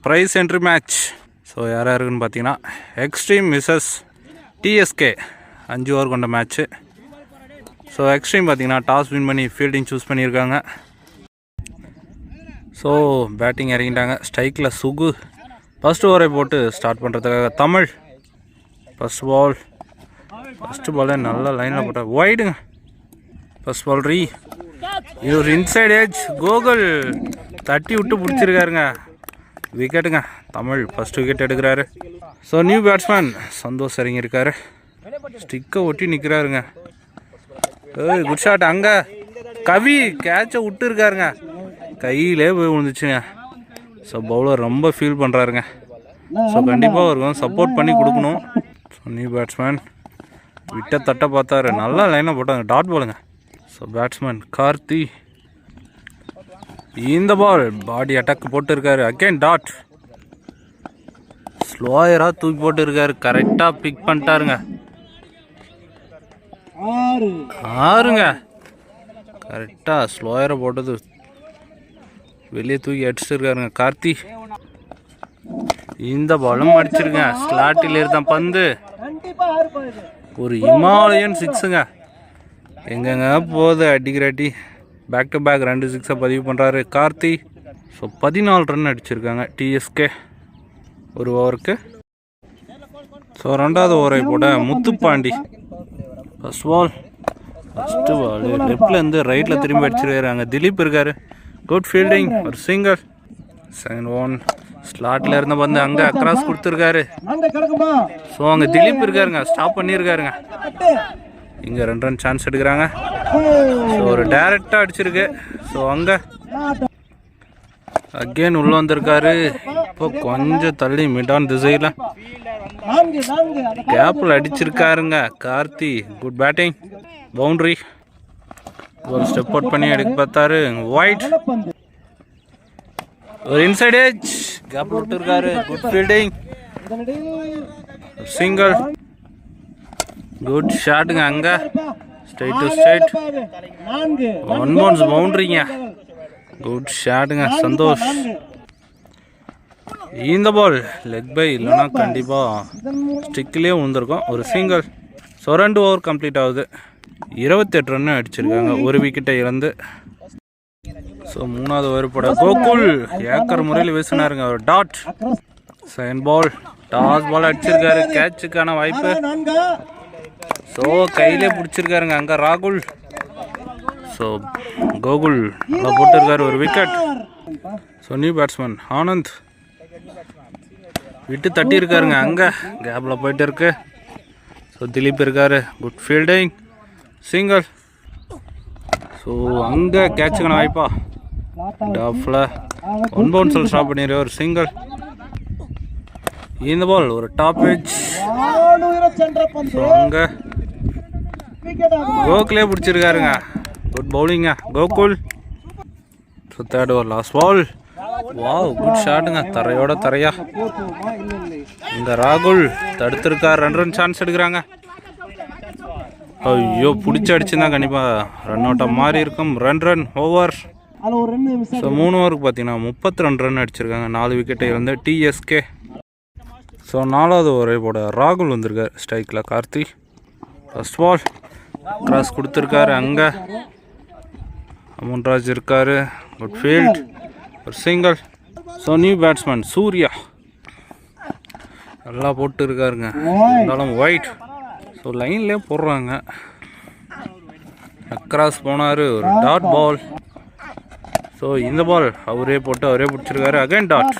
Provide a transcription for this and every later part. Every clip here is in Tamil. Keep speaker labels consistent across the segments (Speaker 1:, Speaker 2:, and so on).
Speaker 1: Price entry match. ஸோ யார் யாருக்குன்னு பார்த்தீங்கன்னா எக்ஸ்ட்ரீம் விசஸ் டிஎஸ்கே 5 ஓவர் கொண்ட மேட்ச்சு. ஸோ எக்ஸ்ட்ரீம் பார்த்தீங்கன்னா டாஸ் வின் பண்ணி ஃபீல்டிங் சூஸ் பண்ணியிருக்காங்க. ஸோ பேட்டிங் இறங்கிட்டாங்க. ஸ்ட்ரைக்கில் சுகு ஃபஸ்ட் ஓவரை போட்டு ஸ்டார்ட் பண்ணுறதுக்காக தமிழ் ஃபஸ்ட்டு பாலே நல்ல லைனில் போட்டால் வைடுங்க. ஃபஸ்ட் பால் ரீ, இது ஒரு இன்சைட் ஏஜ் கோகுல் தட்டி விட்டு பிடிச்சிருக்காருங்க. விக்கெட்டுங்க. தமிழ் ஃபஸ்ட் விக்கெட் எடுக்கிறாரு. ஸோ நியூ பேட்ஸ்மேன் சந்தோஷ் இறங்கியிருக்காரு. ஸ்டிக்கை ஒட்டி நிற்கிறாருங்க. Good shot. அங்கே கவி கேட்சை விட்டு இருக்காருங்க, கையிலே போய் விழுந்துச்சுங்க. ஸோ பவுலர் ரொம்ப ஃபீல் பண்ணுறாருங்க. ஸோ கண்டிப்பாக அவருக்கு சப்போர்ட் பண்ணி கொடுக்கணும். ஸோ நியூ பேட்ஸ்மேன் விட்ட தட்டை பார்த்தாரு, நல்லா லைனாக போட்டாங்க, டாட் பாலுங்க. ஸோ பேட்ஸ்மேன் கார்த்தி இந்த பால் பாடி அட்டாக் போட்டுருக்காரு. அகெயின் டாட், ஸ்லோயராக தூக்கி போட்டு இருக்காரு, கரெக்டாக பிக் பண்ணிட்டாருங்க. 6ங்க. கரெக்டாக ஸ்லோயரை போட்டது வெளியே தூக்கி அடிச்சுட்டு இருக்காருங்க கார்த்தி. இந்த பாலும் அடிச்சிருங்க. ஸ்லாட்டில் இருந்த பந்து ஒரு இமாலயன் 6ங்க. எங்கெங்க போகுது அடிக்கிறாட்டி. பேக் டு பேக் 2 6 பதிவு பண்ணுறாரு கார்த்தி. ஸோ 14 ரன் அடிச்சிருக்காங்க டிஎஸ்கே ஒரு ஓவருக்கு. ஸோ 2வது ஓவரை போட முத்துப்பாண்டி ஃபஸ்ட்டு பால் லெஃப்ட்லேருந்து ரைட்டில் திரும்பி அடிச்சிருக்காரு. அங்கே திலீப் இருக்கார், குட் ஃபீல்டிங், ஒரு சிங்கிள். செகண்ட் ஒன் ஸ்லாட்டில் இருந்த பந்து அங்கே அக்ராஸ் கொடுத்துருக்காரு. ஸோ அங்கே திலீப் இருக்காருங்க, ஸ்டாப் பண்ணியிருக்காருங்க. இங்கே 2 ரன் சான்ஸ் எடுக்கிறாங்க. ஸோ ஒரு டைரக்டாக அடிச்சிருக்கு. ஸோ அங்கே அகெயின் உள்ளே வந்திருக்காரு. இப்போ கொஞ்சம் தள்ளி மிடான் திசையில் கேப்பில் அடிச்சிருக்காருங்க கார்த்தி. Good batting, boundary. ஒரு ஸ்டெப் அவுட் பண்ணி எடுக்க பார்த்தாரு, ஒயிட். ஒரு இன்சைட் ஏஜ் கேப் விட்டுருக்காரு, குட் ஃபீல்டிங், சிங்கிள், குட் ஷாட்டுங்க. அங்கே ஸ்ட்ரைட் டு ஸ்ட்ரைட் 1 பவுன்ஸ் பவுண்ட்ரிங்க, குட் ஷாட்டுங்க சந்தோஷ். இந்த பால் லெக் பை இல்லைன்னா கண்டிப்பாக ஸ்டிக்லேயே விழுந்திருக்கும், ஒரு சிங்கிள். ஸோ 2 ஓவர் கம்ப்ளீட் ஆகுது. 28 ரன் அடிச்சிருக்காங்க, ஒரு விக்கெட்டை இழந்து. ஸோ 3வது ஓவர் போட கோகுல் ஏக்கர் முறையில் வீசினாருங்க, ஒரு dot. Second ball toss ball அடிச்சிருக்காரு, கேட்சுக்கான வாய்ப்பு. ஸோ கையிலே பிடிச்சிருக்காருங்க அங்கே ராகுல். ஸோ கோகுல் நல்லா போட்டிருக்காரு, ஒரு wicket. So new batsman Anand விட்டு தட்டியிருக்காருங்க, அங்கே கேப்பில் போயிட்டு இருக்கு. ஸோ திலீப் இருக்காரு, குட் ஃபீல்டிங், சிங்கிள். ஸோ அங்கே கேட்சுக்கான வாய்ப்பா, டாஃபில் 1 பவுன்ஸில் ஸ்டாப் பண்ணிடுற ஒரு சிங்கிள். இந்த பால் ஒரு டாப் எட்ஜ். ஸோ அங்கே கோகுலே பிடிச்சிருக்காருங்க, குட் பவுலிங்க Gokul. So 3rd over last ball. Wow, good ஷாட்டுங்க, தரையோட தரையா. இந்த ராகுல் தடுத்திருக்கார், 2 ரன் சான்ஸ் எடுக்கிறாங்க. ஐயோ, பிடிச்சி அடிச்சுன்னா கண்டிப்பாக ரன் அவுட்டாக மாறி இருக்கும். 2 ரன் ஓவர். ஸோ 3 ஓவருக்கு பார்த்தீங்கன்னா 32 ரன் அடிச்சிருக்காங்க, 4 விக்கெட்டை இருந்து டிஎஸ்கே. ஸோ 4வது ஓவரை போட ராகுல் வந்திருக்கார் ஸ்ட்ரைக்கில் கார்த்தி. ஃபஸ்ட் பால் கிராஸ் கொடுத்துருக்காரு, அங்கே அமுன்ராஜ் இருக்கார், குட் ஃபீல்ட், ஒரு single. So new batsman Surya நல்லா போட்டு இருக்காருங்க, இருந்தாலும் ஒயிட். ஸோ லைன்லேயே போடுறாங்க, அக்ராஸ் போனார், ஒரு டாட் பால். ஸோ இந்த பால் அவரே போட்டு அவரே பிடிச்சிருக்காரு, அகைன் டாட்.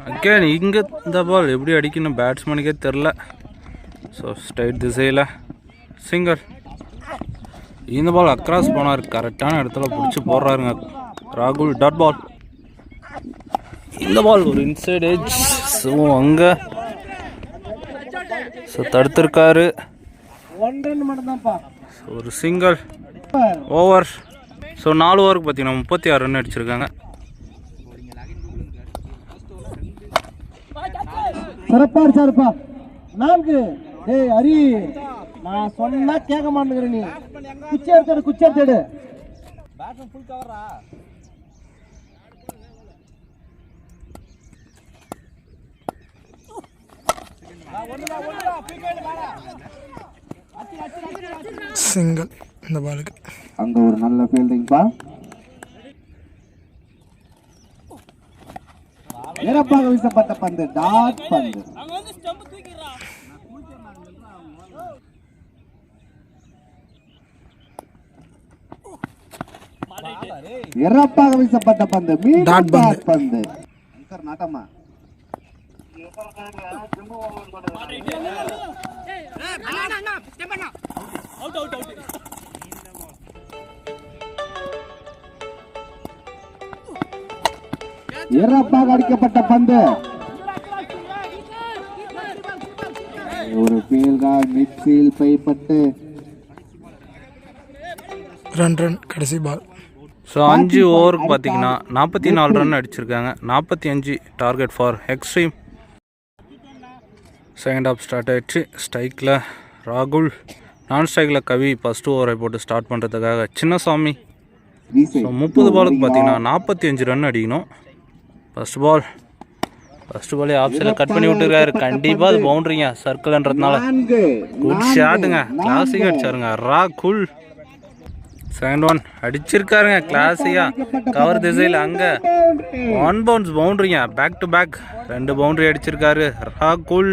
Speaker 1: அகைன் இங்கே இந்த பால் எப்படி அடிக்கணும் பேட்ஸ்மேனுக்கே தெரில. ஸோ ஸ்ட்ரைட் திசையில் சிங்கிள். இந்த பால் அக்ராஸ் போனார், கரெக்டான இடத்துல பிடிச்சி போடுறாருங்க ராகுல், டாட் பால். இந்த பால் ஒரு இன்சைட் எட்ஜ். ஸோ அங்கே ஸோ தடுத்திருக்காரு, ஒரு சிங்கிள் ஓவர். ஸோ 4 ஓவருக்கு பார்த்தீங்கன்னா 36 ரன் அடிச்சிருக்காங்க.
Speaker 2: சிறப்பா அடிச்சாருப்பா. 4. டேய் ஹரி, நான் சொன்னா கேட்க மாட்டேங்கிற நீ. குச்சி எடுத்து பேட்ஸ்மேன் ஃபுல் கவரா.
Speaker 3: சிங்கிள் இந்த பாலுக்கு.
Speaker 2: அங்க ஒரு நல்ல ஃபீல்டிங் பா. சிறப்பாக வீசப்பட்ட பந்து, டாட் பந்து. சிறப்பாக வீசப்பட்ட பந்து, மீண்டும் டாட் பந்து. நாட்டம்மா சிறப்பாக அடிக்கப்பட்ட பந்து. ஒரு ஃபீல்டர் மிட் ஃபீல்ட் பைப்பட்டு
Speaker 3: ரன் கடைசி பால்.
Speaker 1: ஸோ 5 ஓவருக்கு பார்த்தீங்கன்னா 44 ரன் அடிச்சிருக்காங்க. 45 target for extreme. Second half start ஆகிடுச்சு. ஸ்ட்ரைக்கில் ராகுல், நான் ஸ்ட்ரைக்கில் கவி ஃபஸ்ட் ஓவரை போட்டு ஸ்டார்ட் பண்ணுறதுக்காக சின்னசாமி. ஸோ 30 பாலுக்கு பார்த்தீங்கன்னா 45 ரன் அடிக்கணும். ஃபஸ்ட் பாலே ஆப்ஷனில் கட் பண்ணி விட்டுருக்காரு. கண்டிப்பாக அது பவுண்ட்ரிங்க சர்க்கிள்ன்றதுனால. குட் ஷாட்டுங்க, கிளாசிக்காக அடிச்சாருங்க ராகுல். செகண்ட் ஒன் அடிச்சிருக்காருங்க கிளாஸியாக கவர் திசையில். அங்கே 1 பவுன்ஸ் பவுண்ட்ரிங்க, பேக் டு பேக் 2 பவுண்ட்ரி அடிச்சிருக்காரு ராகுல்.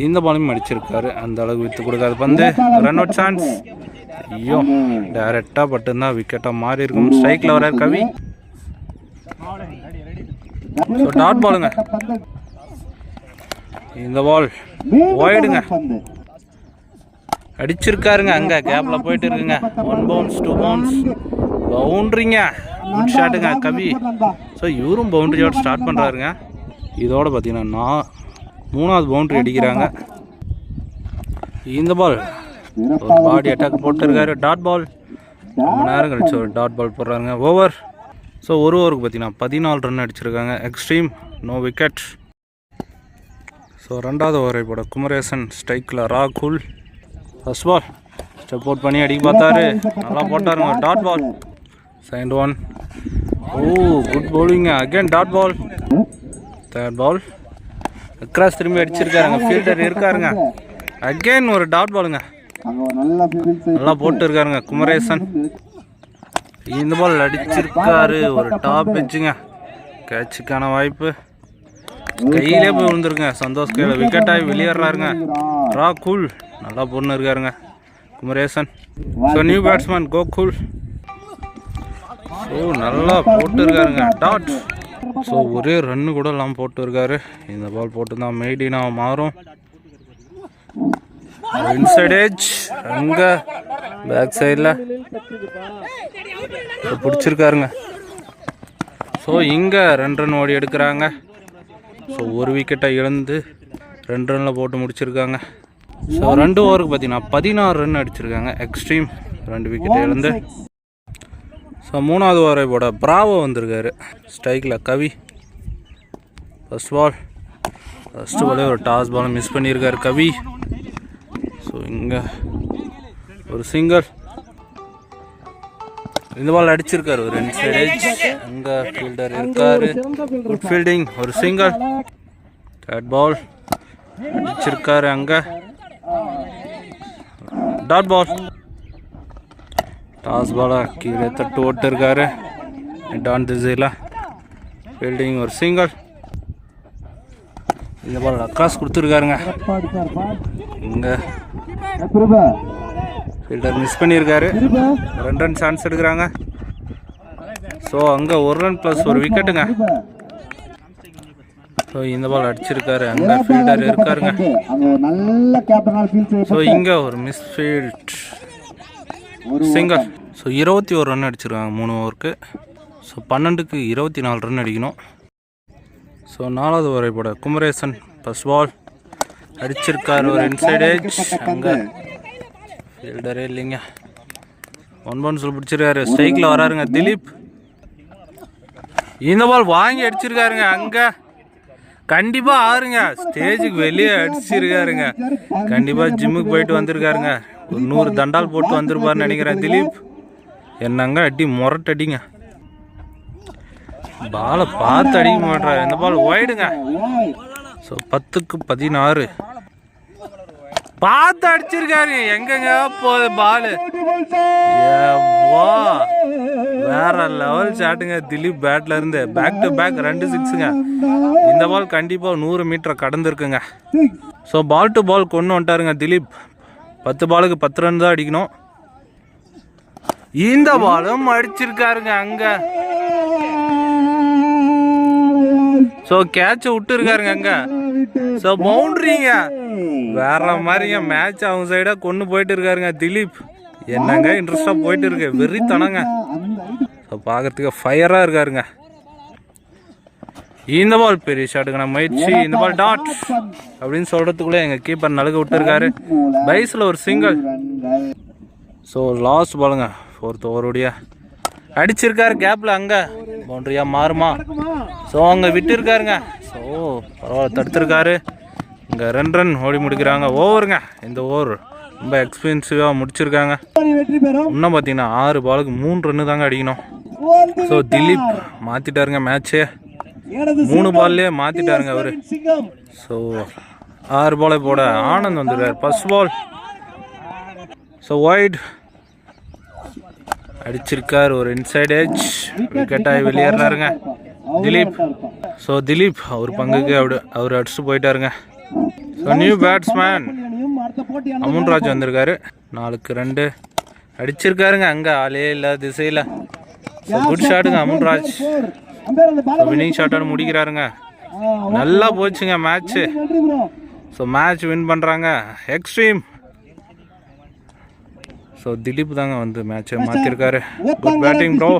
Speaker 1: இந்த பாலையும் அடிச்சிருக்காரு, அந்த அளவுக்கு வித்து கொடுக்காது பந்து. Run out chance. ஐயோ, டைரெக்டாக பட்டுருந்தா விக்கெட்டாக மாறி இருக்கும். ஸ்ட்ரைக்கில் வர கவி. ஸோ டாட் பாலுங்க. இந்த பால் ஒய்டுங்க, அடிச்சிருக்காருங்க. அங்கே கேப்பில் போயிட்டு இருக்குங்க. 1 பவுன்ஸ் 2 பவுன்ஸ் பவுண்ட்ரிங்க. குட் ஷாட்டுங்க கவி. ஸோ இவரும் பவுண்ட்ரியோட ஸ்டார்ட் பண்ணுறாருங்க. இதோட பார்த்தீங்கன்னா 3வது பவுண்ட்ரி அடிக்கிறாங்க. இந்த பால் ஒரு பாடி அட்டாக் போட்டுருக்காரு. Dot ball. ரொம்ப நேரம் கழிச்சு ஒரு டாட் பால் போடுறாங்க. ஓவர். ஸோ ஒரு ஓவருக்கு பார்த்தீங்கன்னா 14 ரன் அடிச்சிருக்காங்க. Extreme no wicket. ஸோ 2வது ஓவரை போட குமரேசன். ஸ்ட்ரைக்கில் ராகுல். ஃபர்ஸ்ட் பால் ஸ்டெப் அவுட் பண்ணி அடிக்க பார்த்தாரு, நல்லா போட்டாருங்க. Dot ball. Second one. Oh, good பவுலிங்க. Again dot ball. Third ball across திரும்பி அடிச்சிருக்காருங்க. ஃபீல்டர் இருக்காருங்க. அகைன் ஒரு டாட் பாலுங்க, நல்லா போட்டு இருக்காருங்க குமரேசன். இந்த பால் அடிச்சிருக்காரு, ஒரு டாப் வச்சுங்க. கேட்சுக்கான வாய்ப்பு கையிலே போய் விழுந்துருங்க. சந்தோஷ் கையில் விக்கெட் ஆகி வெளியேறாருங்க. ராகுல் நல்லா பொண்ணு இருக்காருங்க Kumaresan. So new batsman Gokul. So நல்லா போட்டு இருக்காருங்க டாட். ஸோ ஒரே ரன்னு கூட எல்லாம் போட்டு இருக்காரு. இந்த பால் போட்டு தான் மெய்டினா மாறும். இன்சைட் ஏஜ் அங்கே பேக் சைடில் பிடிச்சிருக்காருங்க. ஸோ இங்கே 2 ரன் ஓடி எடுக்கிறாங்க. ஸோ ஒரு விக்கெட்டை இழந்து 2 ரனில் போட்டு முடிச்சிருக்காங்க. ஸோ 2 ஓவருக்கு பார்த்தீங்கன்னா 16 ரன் அடிச்சிருக்காங்க. எக்ஸ்ட்ரீம் 2 விக்கெட்டை இழந்து. ஸோ 3வது ஓவரை போட பிராவோ வந்திருக்காரு. ஸ்ட்ரைக்கில் கவி. ஃபர்ஸ்ட் பாலே ஒரு டாஸ் பாலை மிஸ் பண்ணியிருக்காரு கவி. ஸோ இங்கே ஒரு சிங்கிள். இந்த பால் அடிச்சிருக்காரு ஒரு இன்சைட் ஏஜ். அங்கே ஃபீல்டர் இருக்காரு. குட் ஃபீல்டிங், ஒரு சிங்கிள். தேர்ட் பால் அடிச்சிருக்காரு. அங்கே டாட் பால். டாஸ் பாலை கீழே தட்டு ஓட்டு இருக்காரு டான் திசையில். ஃபீல்டிங், ஒரு சிங்கிள். இந்த பால் அக்ராஸ் கொடுத்துருக்காருங்க. இங்கே ஃபீல்டர் மிஸ் பண்ணியிருக்காரு. 2 ரன் சான்ஸ் எடுக்கிறாங்க. ஸோ அங்கே 1 ரன் ப்ளஸ் ஒரு விக்கெட்டுங்க. ஸோ இந்த பால் அடிச்சிருக்காரு. அங்கே ஃபீல்டர் இருக்காருங்க. ஸோ இங்கே ஒரு miss field, single. So 21 run அடிச்சிருக்காங்க 3 ஓவருக்கு. ஸோ 12க்கு 24 ரன் அடிக்கணும். ஸோ 4வது ஓவரை போட குமரேசன். ஃபர்ஸ்ட் பால் அடிச்சிருக்காரு ஒரு இன்சைட் ஏஜ். அங்கே ஃபீல்டரே இல்லைங்க. 1 பவுன்ஸில் பிடிச்சிருக்காரு. ஸ்ட்ரைக்கில் வராருங்க திலீப். இந்த பால் வாங்கி அடிச்சிருக்காருங்க. அங்கே கண்டிப்பாக ஆறுங்க ஸ்டேஜுக்கு வெளியே அடிச்சிருக்காருங்க. கண்டிப்பாக ஜிம்முக்கு போயிட்டு வந்திருக்காருங்க. ஒரு 100 தண்டால் போட்டு வந்திருப்பாருன்னு நினைக்கிறேன் திலீப். என்னங்க அடி முரட்டடிங்க. பாலை பார்த்து அடிக்க மாட்டாரு. இந்த பால் ஒயிடுங்க. ஸோ 10க்கு 16 பார்த்து அடிச்சிருக்காரு. எங்கங்க போகுது பால்? வேற லெவல் ஷாட்டுங்க திலீப் பேட்ல இருந்து. பேக் டு பேக் 2 6ங்க. இந்த பால் கண்டிப்பா 100 மீட்டரை கடந்திருக்குங்க. ஸோ பால் டு பால் கொண்டு வந்துட்டாருங்க திலீப். 10 பாலுக்கு 10 ரன் தான் அடிக்கணும். இந்த பாலும் அடிச்சிருக்காருங்க அங்க. ஸோ கேட்ச விட்டு இருக்காருங்க அங்க. ஸோ பவுண்டரிங்க. வேற மாதிரிங்க மேட்ச் அவங்க சைடா கொண்டு போயிட்டு இருக்காருங்க திலீப். என்னங்க இன்ட்ரெஸ்டா போயிட்டு இருக்கு. வெறித்தனங்க. ஸோ பார்க்கறதுக்கு ஃபயரா இருக்காருங்க. இந்த பால் பெரிய ஷாட்டுக்கான முயற்சி. இந்த பால் டாட் அப்படின்னு சொல்றதுக்குள்ளே எங்க கீப்பர் நழுக விட்டு இருக்காரு. பைஸ்ல ஒரு சிங்கிள். ஸோ லாஸ்ட் பாலுங்க 4th ஓவருடைய அடிச்சிருக்காரு கேப்ல. அங்க பவுண்டரியா மாறுமா? ஸோ அங்க விட்டு இருக்காருங்க. ஸோ பரவாயில்ல தடுத்திருக்காரு. இங்க 2 ரன் ஓடி முடிக்கிறாங்க. ஓவருங்க. இந்த ஓவர் ரொம்ப எக்ஸ்பென்சிவாக முடிச்சிருக்காங்க. இன்னும் பார்த்தீங்கன்னா 6 பாலுக்கு 3 ரன்னு தாங்க அடிக்கணும். ஸோ திலீப் மாற்றிட்டாருங்க மேட்ச்சு. 3 பால்லே மாற்றிட்டாருங்க அவரு. ஸோ 6 பாலை போட ஆனந்த் வந்துடுறாரு. First ball. ஸோ ஒயிட் அடிச்சிருக்காரு. ஒரு இன்சைட் எட்ஜ் விக்கெட்டாகி வெளியேறாருங்க திலீப். ஸோ திலீப் அவர் பங்குக்கு அவர் அடிச்சுட்டு போயிட்டாருங்க. ஸோ நியூ பேட்ஸ்மேன் அமுன்ராஜ் வந்திருக்காரு. 4க்கு 2 அடிச்சிருக்காருங்க அங்கே. ஆளே இல்லை திசையில். ஸோ குட் ஷாட்டுங்க அமுன்ராஜ். வின்னிங் ஷாட்டோட முடிக்கிறாருங்க. நல்லா போச்சுங்க மேட்ச்சு. ஸோ மேட்ச் வின் பண்ணுறாங்க எக்ஸ்ட்ரீம். ஸோ திலீப் தாங்க வந்து மேட்சை மாற்றிருக்காரு. Good batting bro.